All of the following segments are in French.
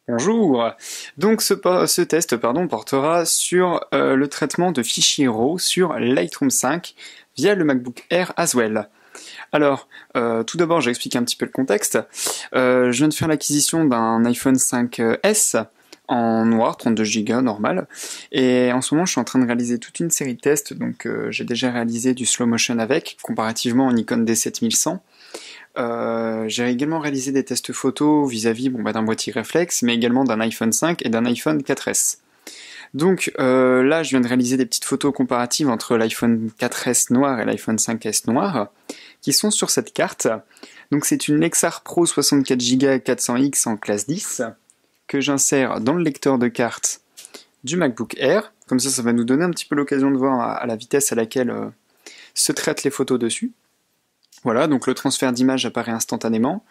Bonjour. Donc ce test portera sur le traitement de fichiers RAW sur Lightroom 5 via le MacBook Air Haswell. Alors, tout d'abord, j'explique un petit peu le contexte. Je viens de faire l'acquisition d'un iPhone 5S en noir, 32 Go normal, et en ce moment je suis en train de réaliser toute une série de tests, donc j'ai déjà réalisé du slow motion avec, comparativement au Nikon D7100. J'ai également réalisé des tests photos vis-à-vis d'un boîtier réflexe, mais également d'un iPhone 5 et d'un iPhone 4S. Donc là, je viens de réaliser des petites photos comparatives entre l'iPhone 4S noir et l'iPhone 5S noir, qui sont sur cette carte. Donc c'est une Lexar Pro 64 Go 400X en classe 10, que j'insère dans le lecteur de carte du MacBook Air. Comme ça va nous donner un petit peu l'occasion de voir à la vitesse à laquelle se traitent les photos dessus. Voilà, donc le transfert d'image apparaît instantanément.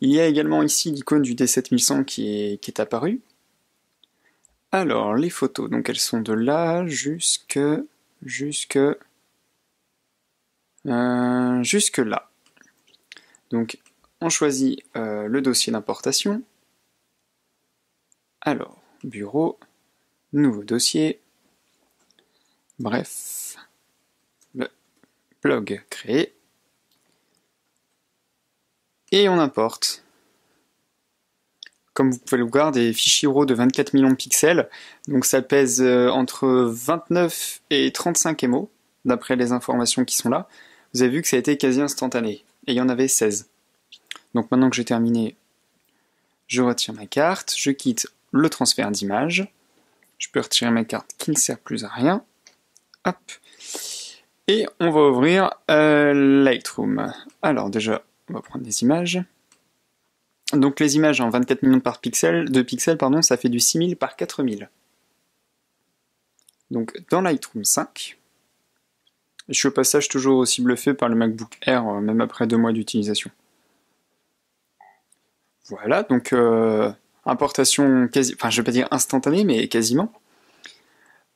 Il y a également ici l'icône du D7100 qui est apparue. Alors, les photos, donc elles sont de là jusque là. Donc, on choisit le dossier d'importation. Alors, bureau, nouveau dossier. Bref, le blog créé. Et on importe. Comme vous pouvez le voir, des fichiers RAW de 24 millions de pixels. Donc ça pèse entre 29 et 35 MO, d'après les informations qui sont là. Vous avez vu que ça a été quasi instantané. Et il y en avait 16. Donc maintenant que j'ai terminé, je retire ma carte, je quitte le transfert d'image. Je peux retirer ma carte qui ne sert plus à rien. Hop. Et on va ouvrir Lightroom. Alors déjà, on va prendre des images. Donc les images en 24 millions de pixels, ça fait du 6000 par 4000. Donc dans Lightroom 5, je suis au passage toujours aussi bluffé par le MacBook Air, même après 2 mois d'utilisation. Voilà, donc importation quasi, enfin je vais pas dire instantanée, mais quasiment.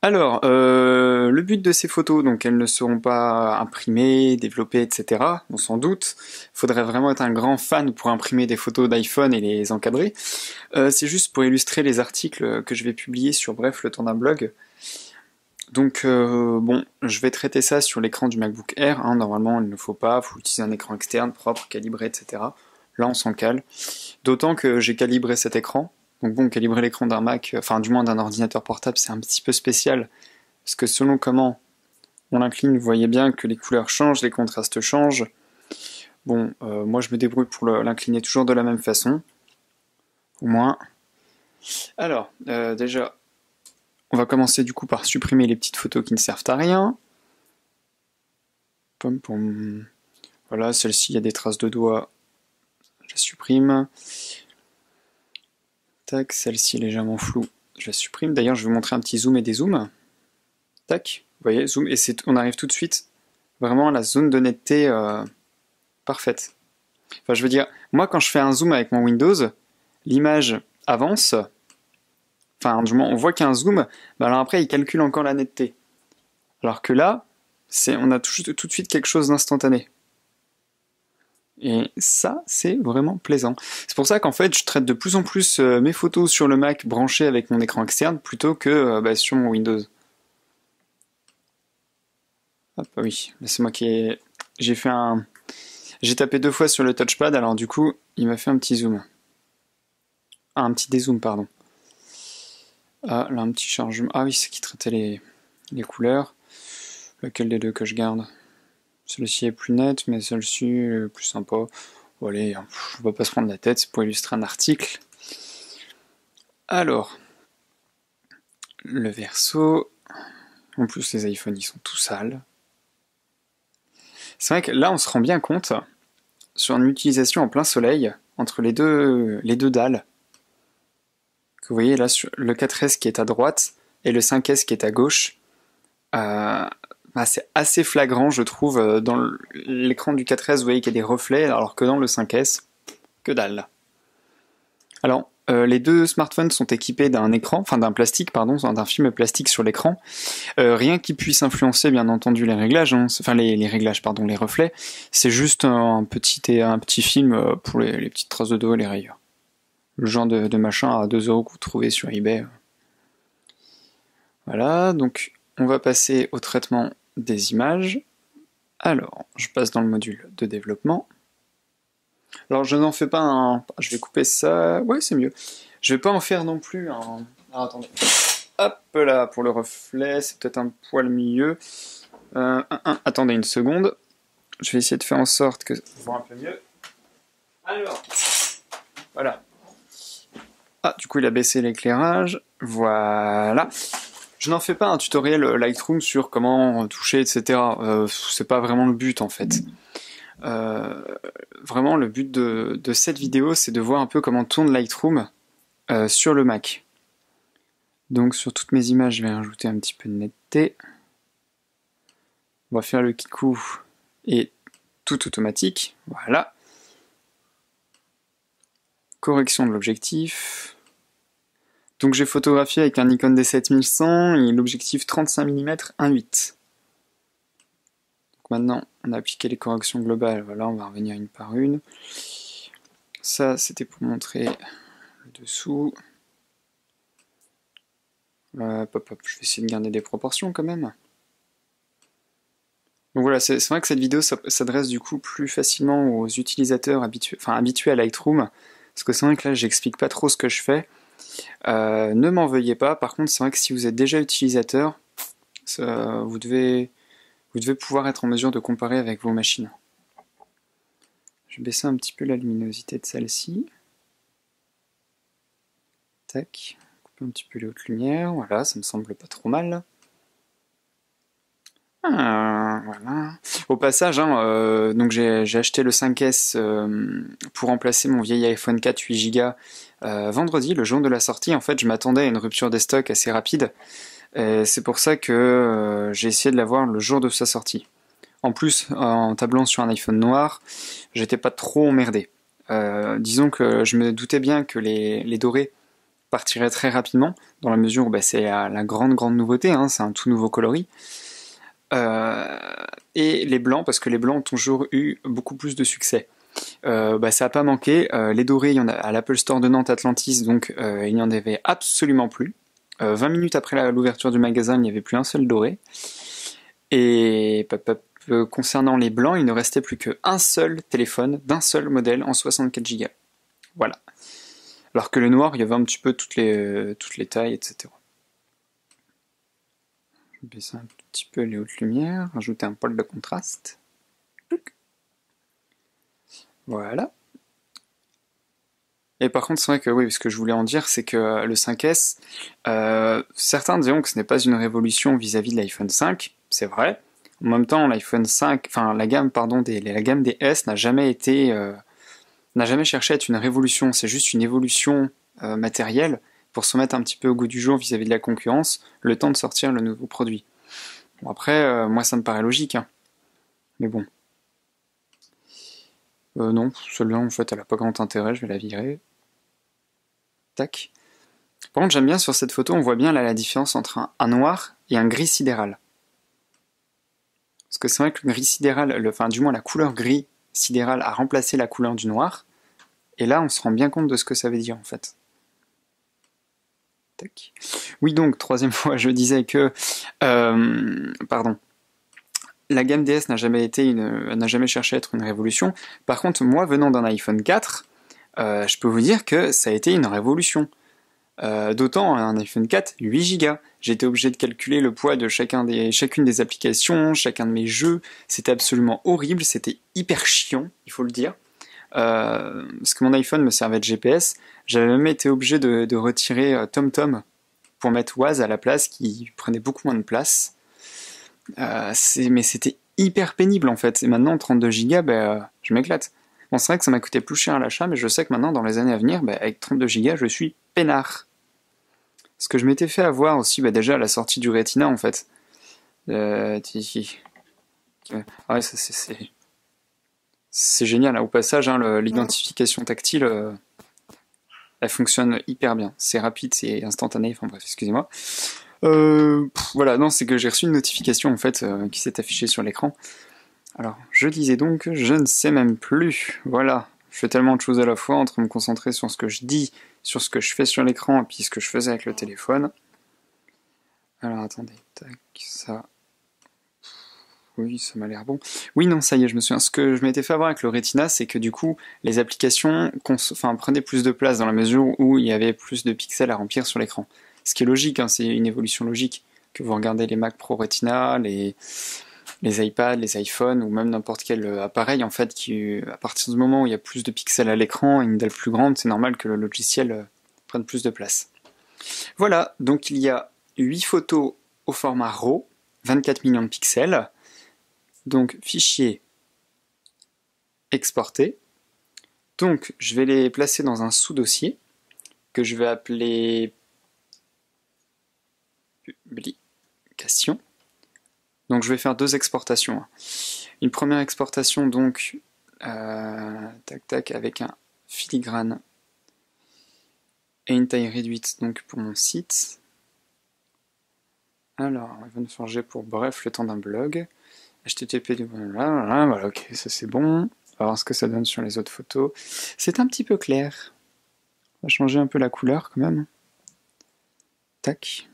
Alors, le but de ces photos, donc elles ne seront pas imprimées, développées, etc. On s'en doute. Il faudrait vraiment être un grand fan pour imprimer des photos d'iPhone et les encadrer. C'est juste pour illustrer les articles que je vais publier sur Bref, le temps d'un blog. Donc bon, je vais traiter ça sur l'écran du MacBook Air. Hein. Normalement, il ne faut pas. Il faut utiliser un écran externe, propre, calibré, etc. Là, on s'en cale. D'autant que j'ai calibré cet écran. Donc bon, calibrer l'écran d'un Mac, enfin du moins d'un ordinateur portable, c'est un petit peu spécial, parce que selon comment on l'incline, vous voyez bien que les couleurs changent, les contrastes changent. Bon, moi je me débrouille pour l'incliner toujours de la même façon, au moins. Alors, déjà, on va commencer du coup par supprimer les petites photos qui ne servent à rien. Pom pom. Voilà, celle-ci, il y a des traces de doigts, je la supprime. Tac, celle-ci est légèrement floue, je la supprime. D'ailleurs, je vais vous montrer un petit zoom et dézoom. Tac, vous voyez, zoom, et on arrive tout de suite vraiment à la zone de netteté parfaite. Enfin, je veux dire, moi, quand je fais un zoom avec mon Windows, l'image avance. Enfin, du moins, on voit qu'il y a un zoom, alors après, il calcule encore la netteté. Alors que là, on a tout de suite quelque chose d'instantané. Et ça, c'est vraiment plaisant. C'est pour ça qu'en fait, je traite de plus en plus mes photos sur le Mac branché avec mon écran externe plutôt que sur mon Windows. Hop, oui, c'est moi j'ai tapé 2 fois sur le touchpad, alors du coup, il m'a fait un petit zoom. Ah, un petit dézoom, pardon. Ah, là, un petit chargement. Ah oui, c'est qui traitait les couleurs. Lequel des deux que je garde? Celui-ci est plus net, mais celui-ci est plus sympa. Bon, allez, on va pas se prendre la tête, c'est pour illustrer un article. Alors, le verso. En plus, les iPhones, ils sont tout sales. C'est vrai que là, on se rend bien compte, sur une utilisation en plein soleil, entre les deux dalles, que vous voyez là, sur le 4S qui est à droite et le 5S qui est à gauche, c'est assez flagrant, je trouve. Dans l'écran du 4S, vous voyez qu'il y a des reflets, alors que dans le 5S, que dalle. Alors, les deux smartphones sont équipés d'un plastique, d'un film plastique sur l'écran. Rien qui puisse influencer, bien entendu, les réglages, hein. Enfin les reflets. C'est juste un petit film pour les petites traces de dos et les rayures. le genre de machin à 2 € que vous trouvez sur eBay. Voilà, donc on va passer au traitement des images. Alors, je passe dans le module de développement. Alors je n'en fais pas un... Je vais couper ça... Ouais, c'est mieux. Je vais pas en faire non plus un... Alors attendez. Hop là, pour le reflet, c'est peut-être un poil mieux. Attendez une seconde. Je vais essayer de faire en sorte que ça voit un peu mieux. Alors, voilà. Ah, du coup il a baissé l'éclairage. Voilà. Je n'en fais pas un tutoriel Lightroom sur comment toucher, etc. C'est pas vraiment le but en fait. Vraiment le but de cette vidéo, c'est de voir un peu comment tourne Lightroom sur le Mac. Donc sur toutes mes images, je vais rajouter un petit peu de netteté. On va faire le kikou et tout automatique. Voilà. Correction de l'objectif. Donc j'ai photographié avec un Nikon D7100 et l'objectif 35 mm 1.8. Donc maintenant, on a appliqué les corrections globales. Voilà, on va revenir une par une. Ça, c'était pour montrer le dessous. Hop, je vais essayer de garder des proportions quand même. Donc voilà, c'est vrai que cette vidéo s'adresse du coup plus facilement aux utilisateurs habitués à Lightroom. Parce que c'est vrai que là, j'explique pas trop ce que je fais. Ne m'en veuillez pas. Par contre, c'est vrai que si vous êtes déjà utilisateur, vous devez pouvoir être en mesure de comparer avec vos machines. Je vais baisser un petit peu la luminosité de celle-ci. Tac. Couper un petit peu les hautes lumières. Voilà, ça me semble pas trop mal. Voilà. Au passage, donc j'ai acheté le 5S pour remplacer mon vieil iPhone 4 8 Go vendredi, le jour de la sortie. En fait, je m'attendais à une rupture des stocks assez rapide. C'est pour ça que j'ai essayé de l'avoir le jour de sa sortie. En plus, en tablant sur un iPhone noir, j'étais pas trop emmerdé. Disons que je me doutais bien que les dorés partiraient très rapidement, dans la mesure où c'est la grande nouveauté, c'est un tout nouveau coloris. Et les blancs, parce que les blancs ont toujours eu beaucoup plus de succès. Ça n'a pas manqué. Les dorés, il y en a à l'Apple Store de Nantes Atlantis, donc il n'y en avait absolument plus. 20 minutes après l'ouverture du magasin, il n'y avait plus un seul doré. Et concernant les blancs, il ne restait plus qu'un seul téléphone d'un seul modèle en 64 Go. Voilà. Alors que le noir, il y avait un petit peu toutes les tailles, etc. Je vais baisser un petit peu les hautes lumières, rajouter un poil de contraste. Voilà. Et par contre, c'est vrai que oui, ce que je voulais en dire, c'est que le 5S, certains diront que ce n'est pas une révolution vis-à-vis de l'iPhone 5, c'est vrai. En même temps, l'iPhone 5, la gamme des S n'a jamais cherché à être une révolution, c'est juste une évolution matérielle pour se mettre un petit peu au goût du jour vis-à-vis de la concurrence, le temps de sortir le nouveau produit. Bon, après, moi ça me paraît logique, mais bon. Non, celle-là en fait elle a pas grand intérêt, je vais la virer. Tac. Par contre, j'aime bien sur cette photo, on voit bien là la différence entre un noir et un gris sidéral. Parce que c'est vrai que le gris sidéral, du moins la couleur gris sidéral a remplacé la couleur du noir. Et là, on se rend bien compte de ce que ça veut dire en fait. Tac. Oui, donc, troisième fois, je disais que... La gamme DS n'a jamais cherché à être une révolution. Par contre, moi, venant d'un iPhone 4, je peux vous dire que ça a été une révolution. D'autant un iPhone 4, 8 Go. J'étais obligé de calculer le poids de chacune des applications, chacun de mes jeux. C'était absolument horrible, c'était hyper chiant, il faut le dire. Parce que mon iPhone me servait de GPS. J'avais même été obligé de retirer TomTom pour mettre Waze à la place, qui prenait beaucoup moins de place. Mais c'était hyper pénible en fait. Et maintenant, 32 Go, je m'éclate. Bon, c'est vrai que ça m'a coûté plus cher à l'achat, mais je sais que maintenant, dans les années à venir, avec 32 Go, je suis peinard. Ce que je m'étais fait avoir aussi, déjà à la sortie du Retina, en fait. Ouais, c'est génial. Au passage, l'identification tactile, elle fonctionne hyper bien. C'est rapide, c'est instantané. Enfin bref, excusez-moi. Voilà, non, c'est que j'ai reçu une notification en fait qui s'est affichée sur l'écran. Alors, je disais donc, je ne sais même plus. Voilà. Je fais tellement de choses à la fois entre me concentrer sur ce que je dis, sur ce que je fais sur l'écran et puis ce que je faisais avec le téléphone. Alors attendez, tac, ça... Oui, ça m'a l'air bon. Oui, non, ça y est, je me souviens. Ce que je m'étais fait avoir avec le Retina, c'est que du coup, les applications prenaient plus de place dans la mesure où il y avait plus de pixels à remplir sur l'écran. Ce qui est logique, hein, c'est une évolution logique. Que vous regardez les Mac Pro Retina, les iPads, les iPhones ou même n'importe quel appareil, en fait, à partir du moment où il y a plus de pixels à l'écran et une dalle plus grande, c'est normal que le logiciel prenne plus de place. Voilà, donc il y a 8 photos au format RAW, 24 millions de pixels. Donc fichier exporté. Donc je vais les placer dans un sous-dossier que je vais appeler publication. Donc je vais faire 2 exportations. Une première exportation donc tac tac avec un filigrane et une taille réduite donc pour mon site. Alors Ivan Forger pour bref le temps d'un blog. HTTP voilà, ok, ça c'est bon. On va voir ce que ça donne sur les autres photos. C'est un petit peu clair. On va changer un peu la couleur quand même. Tac.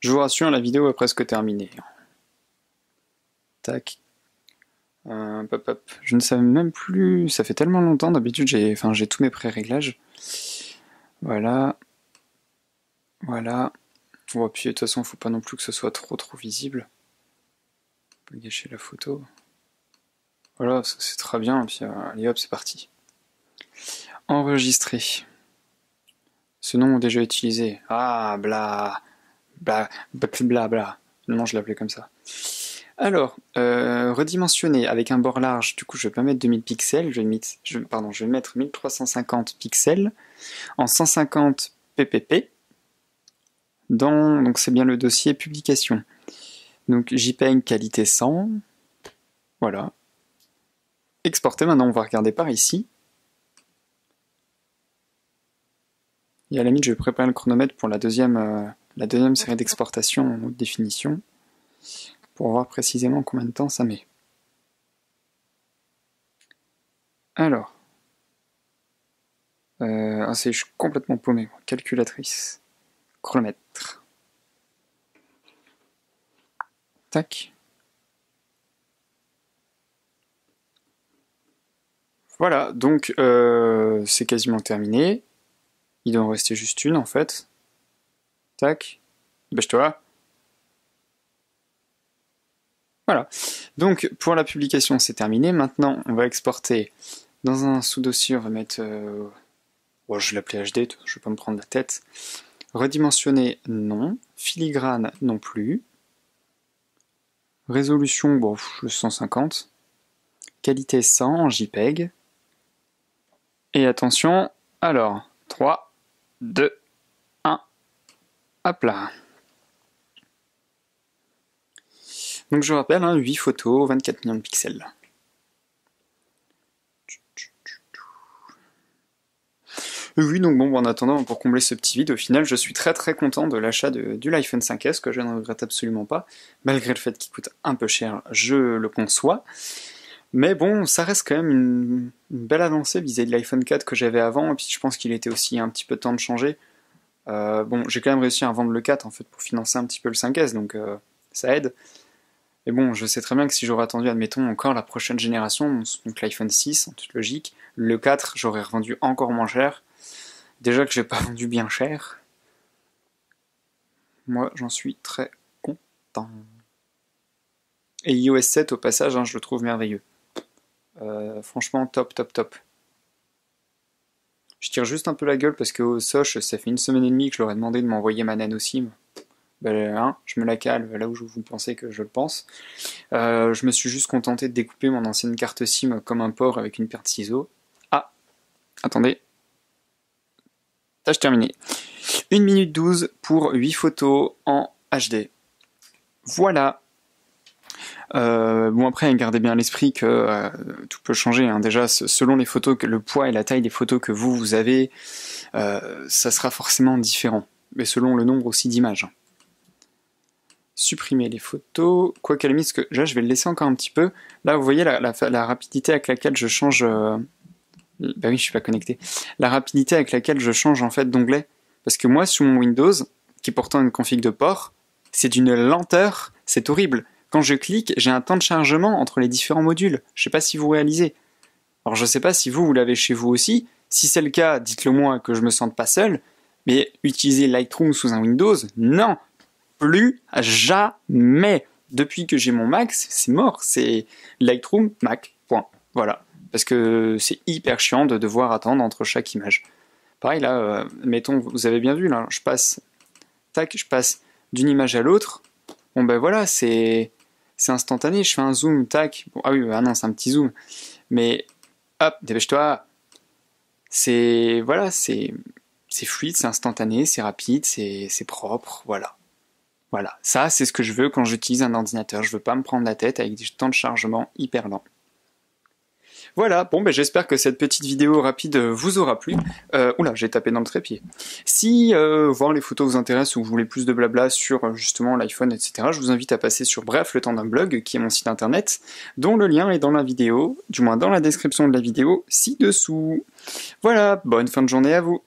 Je vous rassure, la vidéo est presque terminée. Tac. Hop, hop. Je ne savais même plus. Ça fait tellement longtemps, d'habitude j'ai tous mes pré-réglages. Voilà. Voilà. Bon, puis de toute façon, faut pas non plus que ce soit trop visible. On peut gâcher la photo. Voilà, ça c'est très bien, et puis allez hop, c'est parti. Enregistrer. Ce nom déjà utilisé. Ah, bla. Bla, bla, bla. Non, je l'appelais comme ça. Alors, redimensionner avec un bord large, du coup je vais pas mettre 2000 pixels, je vais mettre 1350 pixels en 150 ppp. Donc c'est bien le dossier publication. Donc JPEG qualité 100. Voilà. Exporter, maintenant on va regarder par ici. Et à la limite je vais préparer le chronomètre pour la deuxième série d'exportation en haute définition. Pour voir précisément combien de temps ça met. Alors. Je suis complètement paumé. Calculatrice. Chronomètre. Tac. Voilà, donc c'est quasiment terminé. Il doit en rester juste une en fait. Tac. Dépêche-toi. Voilà. Donc pour la publication c'est terminé. Maintenant on va exporter dans un sous-dossier. On va mettre... je vais l'appeler HD, je vais pas me prendre la tête. Redimensionner, non. Filigrane, non plus. Résolution, 150. Qualité 100 en JPEG. Et attention, alors, 3, 2, 1, hop là. Donc je rappelle, 8 photos, 24 millions de pixels. Oui, donc en attendant, pour combler ce petit vide, au final, je suis très content de l'achat du l'iPhone 5S, que je ne regrette absolument pas, malgré le fait qu'il coûte un peu cher, je le conçois. Mais bon, ça reste quand même une belle avancée vis-à-vis de l'iPhone 4 que j'avais avant, et puis je pense qu'il était aussi un petit peu temps de changer. J'ai quand même réussi à vendre le 4 en fait pour financer un petit peu le 5S, donc ça aide. Mais bon, je sais très bien que si j'aurais attendu, admettons, encore la prochaine génération, donc l'iPhone 6, en toute logique, le 4, j'aurais revendu encore moins cher. Déjà que j'ai pas vendu bien cher. Moi, j'en suis très content. Et iOS 7, au passage, je le trouve merveilleux. Franchement, top. Je tire juste un peu la gueule parce qu'au Soch, ça fait 1 semaine et demie que je leur ai demandé de m'envoyer ma nano SIM. Je me la cale là où vous pensez que je le pense. Je me suis juste contenté de découper mon ancienne carte SIM comme un porc avec une paire de ciseaux. Ah, attendez. Tâche terminée. 1 minute 12 pour 8 photos en HD. Voilà. Après, gardez bien à l'esprit que tout peut changer. Déjà, selon les photos, le poids et la taille des photos que vous avez, ça sera forcément différent. Mais selon le nombre aussi d'images. supprimer les photos, quoi qu'à la limite, parce que là je vais le laisser encore un petit peu. Là vous voyez la rapidité avec laquelle je change... Bah oui, je suis pas connecté. La rapidité avec laquelle je change en fait d'onglet. Parce que moi sur mon Windows, qui est pourtant une config de port, c'est d'une lenteur, c'est horrible. Quand je clique, j'ai un temps de chargement entre les différents modules. Je sais pas si vous réalisez. Alors je sais pas si vous l'avez chez vous aussi. Si c'est le cas, dites-le moi que je me sente pas seul. Mais utiliser Lightroom sous un Windows, non, plus jamais. Depuis que j'ai mon Mac, c'est mort. C'est Lightroom, Mac, point. Voilà. Parce que c'est hyper chiant de devoir attendre entre chaque image. Pareil là, mettons, vous avez bien vu là, je passe d'une image à l'autre. Bon ben voilà, c'est instantané. Je fais un zoom, tac. Bon, ah oui, ah non, c'est un petit zoom. Mais hop, dépêche-toi. Voilà, c'est fluide, c'est instantané, c'est rapide, c'est propre, voilà. Voilà, ça c'est ce que je veux quand j'utilise un ordinateur. Je veux pas me prendre la tête avec des temps de chargement hyper lents. Voilà, bon ben j'espère que cette petite vidéo rapide vous aura plu. Oula, j'ai tapé dans le trépied. Si voir les photos vous intéresse ou vous voulez plus de blabla sur justement l'iPhone, etc., je vous invite à passer sur Bref, le temps d'un blog, qui est mon site internet, dont le lien est dans la vidéo, du moins dans la description de la vidéo ci-dessous. Voilà, bonne fin de journée à vous.